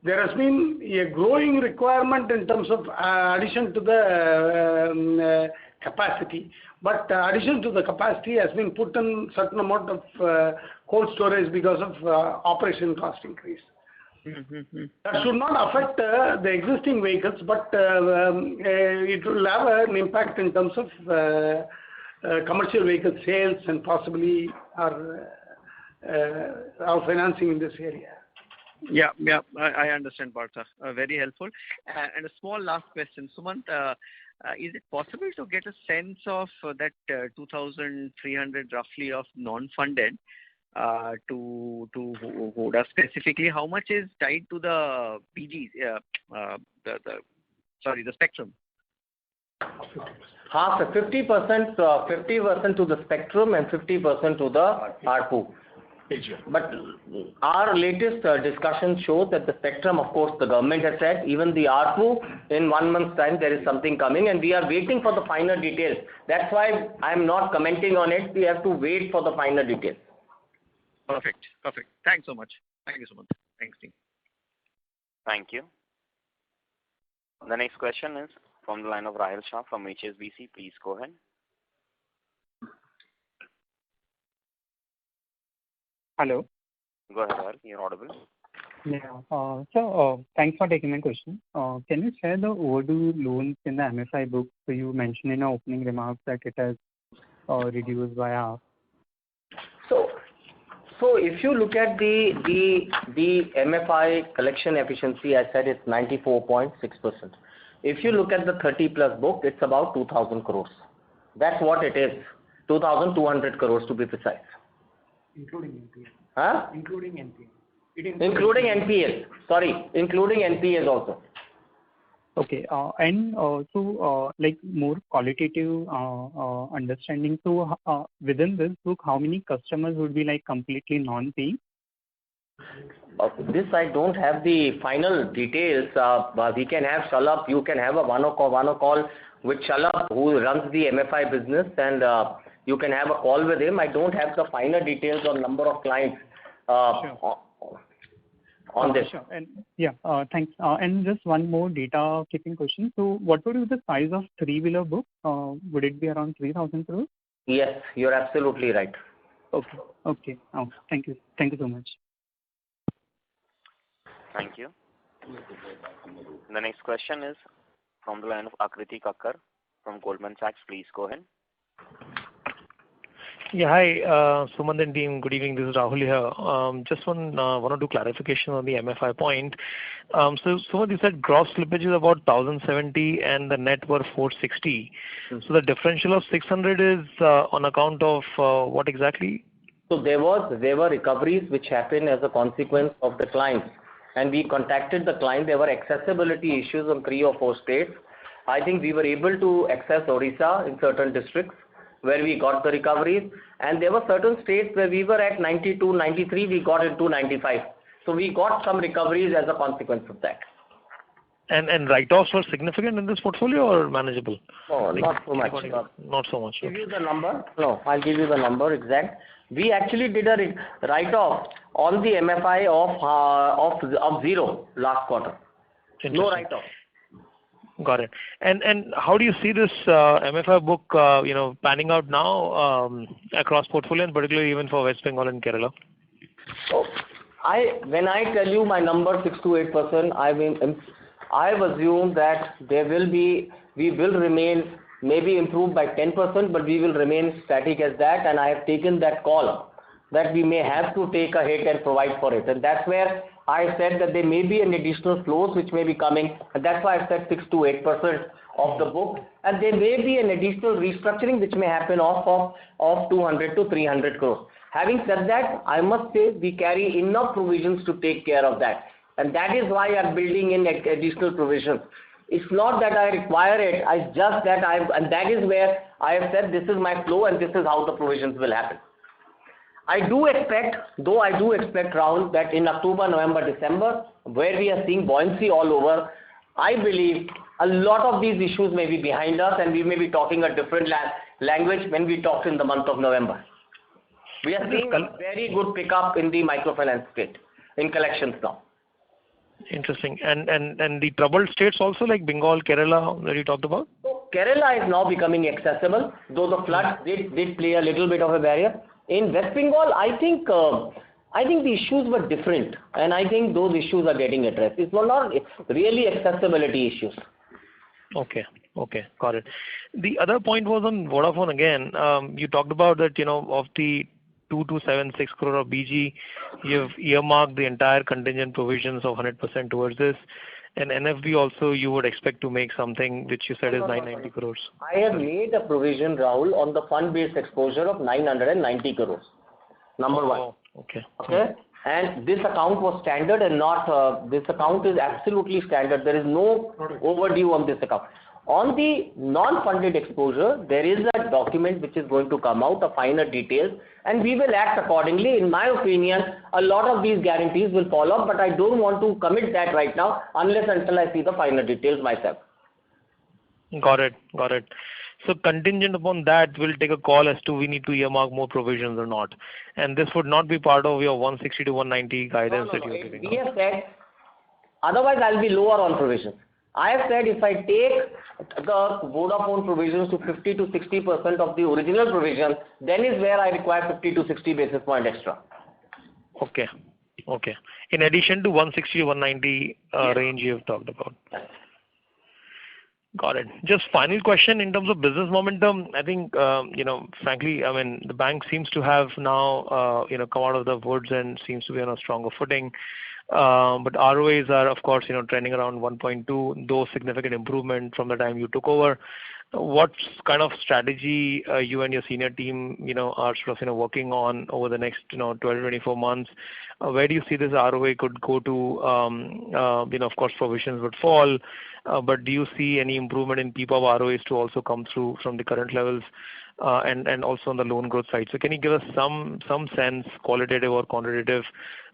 There has been a growing requirement in terms of addition to the capacity, but addition to the capacity has been put in certain amount of cold storage because of operation cost increase. That should not affect the existing vehicles, but it will have an impact in terms of commercial vehicle sales and possibly our financing in this area. Yeah, I understand, Partha. Very helpful. And a small last question, Sumant. Is it possible to get a sense of that 2,300 roughly of non-funded to Vodafone specifically? How much is tied to the PGs? The spectrum. Half, 50% to the spectrum and 50% to the ARPU. But our latest discussion shows that the spectrum, of course, the government has said, even the ARPU, in 1 month's time, there is something coming, and we are waiting for the finer details. That's why I'm not commenting on it. We have to wait for the finer details. Perfect. Thanks so much. Thank you so much. Thanks, team. Thank you. The next question is from the line of Rahil Shah from HSBC. Please go ahead. Hello. Go ahead, Rahil. You're audible. Yeah. So thanks for taking my question. Can you share the overdue loans in the MFI book? So you mentioned in your opening remarks that it has reduced by half. So if you look at the MFI collection efficiency, I said it's 94.6%. If you look at the 30+ book, it's about 2,000 crores. That's what it is. 2,200 crores to be precise. Including NPS. Huh? Including NPS. Including NPS. Sorry, including NPS also. Okay. And so like more qualitative understanding. So within this book, how many customers would be like completely non-paying? This I don't have the final details. We can have Shalabh. You can have a one call with Shalabh, who runs the MFI business, and you can have a call with him. I don't have the finer details on number of clients on this. Sure. And yeah, thanks. And just one more data keeping question. So what would be the size of three-wheeler book? Would it be around 3,000 crores? Yes, you're absolutely right. Okay. Oh, thank you. Thank you so much. Thank you. The next question is from the line of Akriti Kakkar from Goldman Sachs. Please go ahead. Yeah, hi, Sumant and team. Good evening. This is Rahul here. Just one or two clarification on the MFI point. So Sumant, you said gross slippage is about 1,070 and the net were 460. So the differential of 600 is on account of what exactly? So there were recoveries which happened as a consequence of the clients. And we contacted the client. There were accessibility issues on 3 or 4 states. I think we were able to access Orissa in certain districts where we got the recoveries. And there were certain states where we were at 92, 93, we got into 95. So we got some recoveries as a consequence of that. And write-offs were significant in this portfolio or manageable? No, not so much. Not so much. Give you the number? No, I'll give you the number exact. We actually did a write-off on the MFI of 0 last quarter. No write-off. Got it. And how do you see this MFI book, panning out now across portfolio, and particularly even for West Bengal and Kerala? So when I tell you my number 6 to 8%, I have assumed that we will remain maybe improved by 10%, but we will remain static as that, and I have taken that call that we may have to take a hit and provide for it. And that's where I said that there may be an additional flows which may be coming, and that's why I said 6 to 8% of the book, and there may be an additional restructuring which may happen of 200 to 300 crores. Having said that, I must say we carry enough provisions to take care of that, and that is why I am building in additional provisions. It's not that I require it, it's just that and that is where I have said this is my flow and this is how the provisions will happen. I do expect, Rahul, that in October, November, December, where we are seeing buoyancy all over, I believe a lot of these issues may be behind us and we may be talking a different language when we talk in the month of November. We are seeing a very good pickup in the microfinance state, in collections now. Interesting. And the troubled states also, like Bengal, Kerala that you talked about? So Kerala is now becoming accessible, though the floods did play a little bit of a barrier. In West Bengal, I think the issues were different, and I think those issues are getting addressed. It was not really accessibility issues. Okay, got it. The other point was on Vodafone again. You talked about that, of the 2276 crore of BG, you've earmarked the entire contingent provisions of 100% towards this. And NFB also you would expect to make something which you said is 990 crores. I have made a provision, Rahul, on the fund-based exposure of 990 crores. Number one. Oh, okay. And this account was standard and not, this account is absolutely standard. There is no overdue on this account. On the non-funded exposure, there is a document which is going to come out, a finer details, and we will act accordingly. In my opinion, a lot of these guarantees will follow up, but I don't want to commit that right now unless until I see the finer details myself. Got it. So contingent upon that, we'll take a call as to we need to earmark more provisions or not. And this would not be part of your 160 to 190 guidance that you're giving. We have said, otherwise I'll be lower on provisions. I have said if I take the Vodafone provisions to 50 to 60% of the original provision, then is where I require 50 to 60 basis point extra. Okay. In addition to 160 to 190 range you have talked about. Yes. Got it. Just final question in terms of business momentum. I think, frankly, the bank seems to have now, come out of the woods and seems to be on a stronger footing. But ROAs are, of course, trending around 1.2, though significant improvement from the time you took over. What kind of strategy you and your senior team, are sort of, working on over the next, 12 to 24 months? Where do you see this ROA could go to? Of course, provisions would fall, but do you see any improvement in PPOP ROAs to also come through from the current levels? And also on the loan growth side. So can you give us some sense, qualitative or quantitative,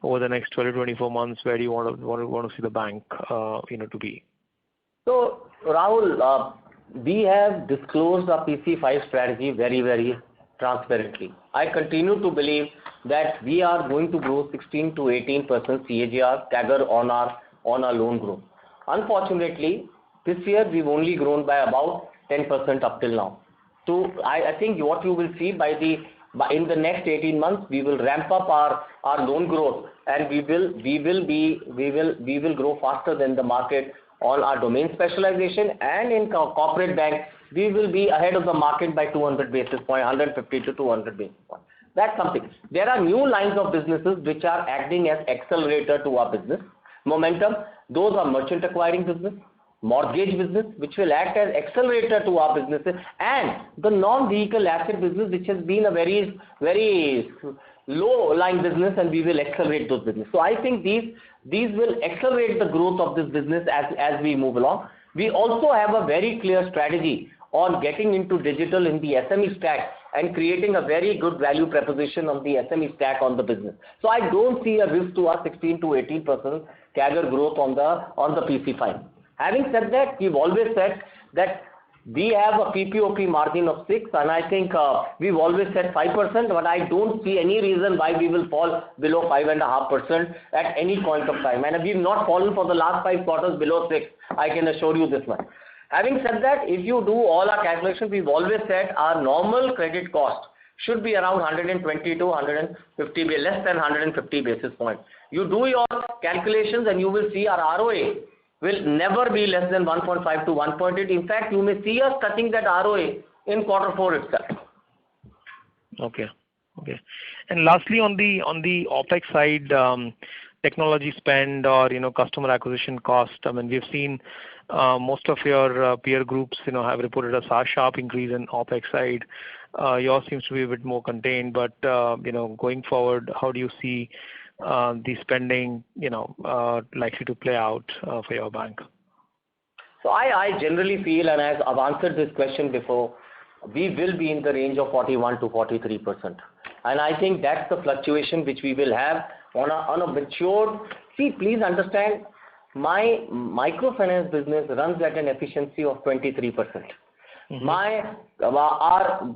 over the next 12 to 24 months, where do you want to see the bank, to be? So, Rahul, we have disclosed our PC5 strategy very, very transparently. I continue to believe that we are going to grow 16 to 18% CAGR on our loan growth. Unfortunately, this year we've only grown by about 10% up till now. So I think what you will see in the next 18 months, we will ramp up our loan growth, and we will grow faster than the market on our domain specialization, and in corporate bank we will be ahead of the market by 200 basis points, 150 to 200 basis points. That's something. There are new lines of businesses which are acting as accelerator to our business momentum. Those are merchant acquiring business, mortgage business, which will act as accelerator to our businesses, and the non-vehicle asset business, which has been a very, very low-lying business, and we will accelerate those business. So I think these will accelerate the growth of this business as we move along. We also have a very clear strategy on getting into digital in the SME stack and creating a very good value proposition on the SME stack on the business. So I don't see a risk to our 16 to 18% CAGR growth on the PC5. Having said that, we've always said that we have a PPOP margin of 6, and I think we've always said 5%, but I don't see any reason why we will fall below 5.5% at any point of time. And we've not fallen for the last 5 quarters below 6. I can assure you this much. Having said that, if you do all our calculations, we've always said our normal credit cost should be around 120 to 150, less than 150 basis points. You do your calculations and you will see our ROA will never be less than 1.5 to 1.8. In fact, you may see us touching that ROA in quarter 4 itself. Okay. Okay. And lastly, on the OpEx side, technology spend or, customer acquisition cost, I mean, we've seen most of your peer groups, have reported a sharp increase in OpEx side. Yours seems to be a bit more contained, but, going forward, how do you see the spending, likely to play out for your bank? So I generally feel, and I've answered this question before, we will be in the range of 41 to 43%. And I think that's the fluctuation which we will have on a matured. See, please understand, my microfinance business runs at an efficiency of 23%. Our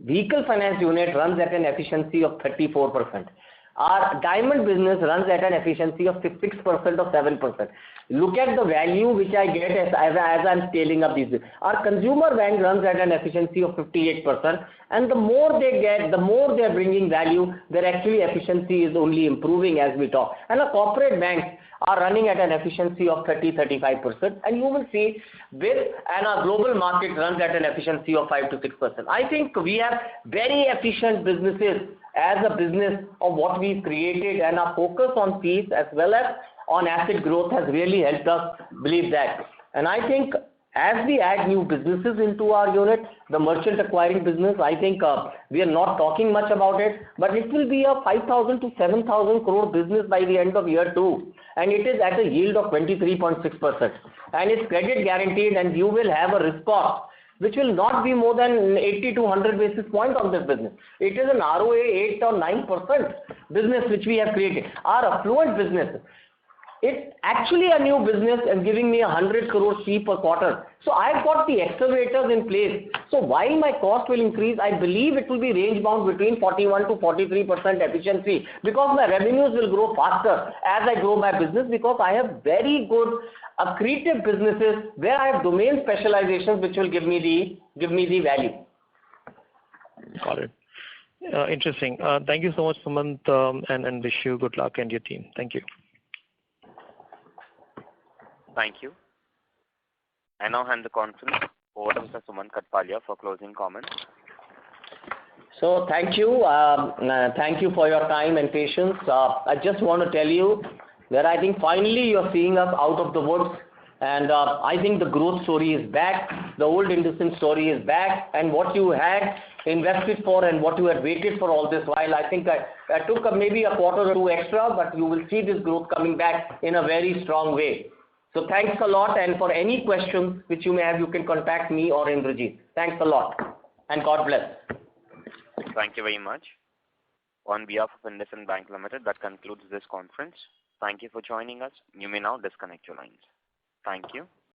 vehicle finance unit runs at an efficiency of 34%. Our diamond business runs at an efficiency of 6% or 7%. Look at the value which I get as I'm scaling up these. Our consumer bank runs at an efficiency of 58%, and the more they get, the more they are bringing value, their actually efficiency is only improving as we talk. And our corporate banks are running at an efficiency of 30-35%, and you will see and our global market runs at an efficiency of 5 to 6%. I think we have very efficient businesses as a business of what we've created, and our focus on fees as well as on asset growth has really helped us believe that. And I think as we add new businesses into our unit, the merchant acquiring business, I think we are not talking much about it, but it will be a 5,000 to 7,000 crore business by the end of year 2, and it is at a yield of 23.6%, and it's credit guaranteed, and you will have a risk cost which will not be more than 80 to 100 basis points on this business. It is an ROA 8 or 9% business which we have created. Our affluent business, it's actually a new business and giving me 100 crore fee per quarter. So I've got the accelerators in place. So while my cost will increase, I believe it will be range bound between 41 to 43% efficiency, because my revenues will grow faster as I grow my business, because I have very good accretive businesses where I have domain specializations which will give me the value. Got it. Interesting. Thank you so much, Sumant, and wish you good luck and your team. Thank you. Thank you. I now hand the conference over to Mr. Sumant Kathpalia for closing comments. So thank you. Thank you for your time and patience. I just want to tell you that I think finally you're seeing us out of the woods, and I think the growth story is back. The old IndusInd story is back, and what you had invested for and what you had waited for all this while, I think I took maybe a quarter or two extra, but you will see this growth coming back in a very strong way. So thanks a lot, and for any questions which you may have, you can contact me or Indrajit. Thanks a lot, and God bless. Thank you very much. On behalf of IndusInd Bank Limited, that concludes this conference. Thank you for joining us. You may now disconnect your lines. Thank you.